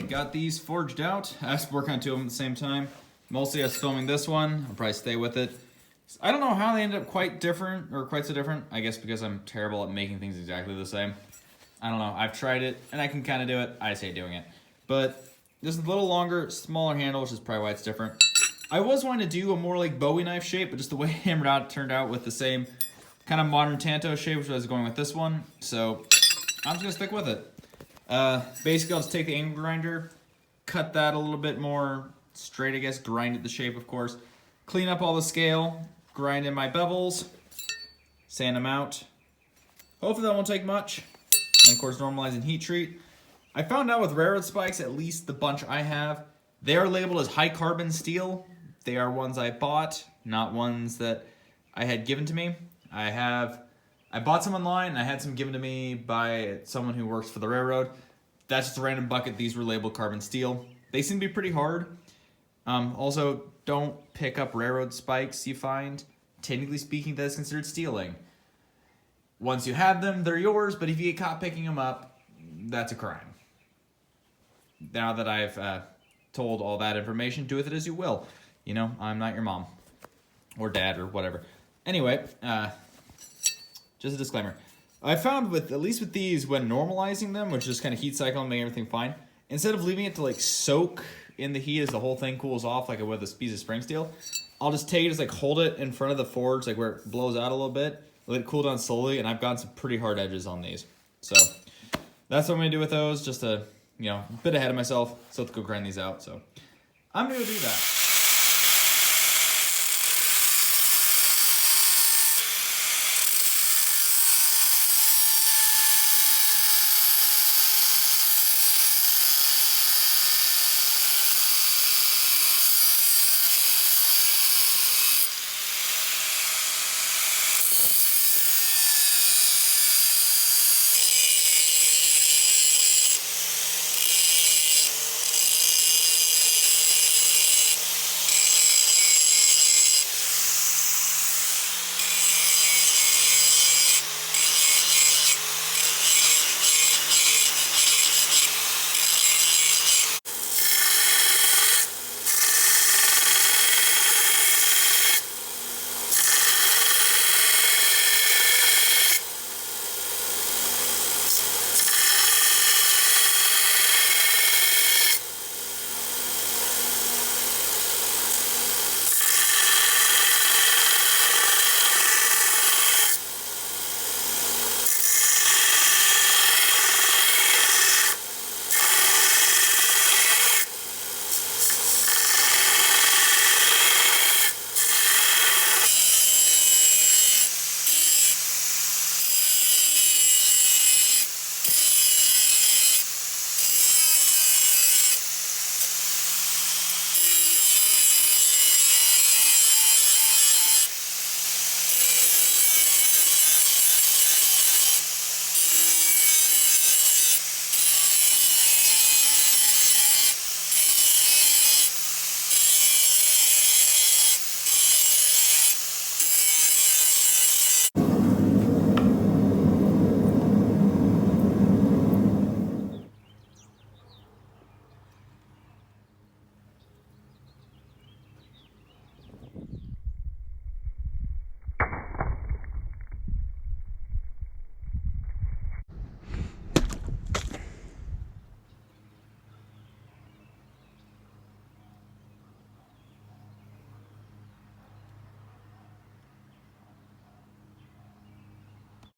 got these forged out. I was working on two of them at the same time. Mostly I was filming this one. I'll probably stay with it. I don't know how they ended up quite so different. I guess because I'm terrible at making things exactly the same. I don't know. I've tried it, and I can kind of do it. I just hate doing it. But this is a little longer, smaller handle, which is probably why it's different. I was wanting to do a more like Bowie knife shape, but just the way it hammered out turned out with the same kind of modern tanto shape, which I was going with this one. So I'm just going to stick with it. Basically, I'll just take the angle grinder, cut that a little bit more straight, I guess, grind it the shape, of course. Clean up all the scale, grind in my bevels, sand them out. Hopefully that won't take much. And of course, normalizing heat treat. I found out with railroad spikes, at least the bunch I have, they are labeled as high carbon steel. They are ones I bought, not ones that I had given to me. I bought some online, and I had some given to me by someone who works for the railroad. That's just a random bucket. These were labeled carbon steel. They seem to be pretty hard. Also, don't pick up railroad spikes you find. Technically speaking, that is considered stealing. Once you have them, they're yours, but if you get caught picking them up, that's a crime. Now that I've told all that information, do with it as you will. You know, I'm not your mom. Or dad, or whatever. Anyway, just a disclaimer. I found at least with these, when normalizing them, which is kind of heat cycle and making everything fine, instead of leaving it to like soak in the heat as the whole thing cools off, like with a piece of spring steel, I'll just take it, just like hold it in front of the forge, like where it blows out a little bit, let it cool down slowly, and I've gotten some pretty hard edges on these. So that's what I'm gonna do with those, just to, you know, a bit ahead of myself, so to go grind these out. So I'm gonna go do that.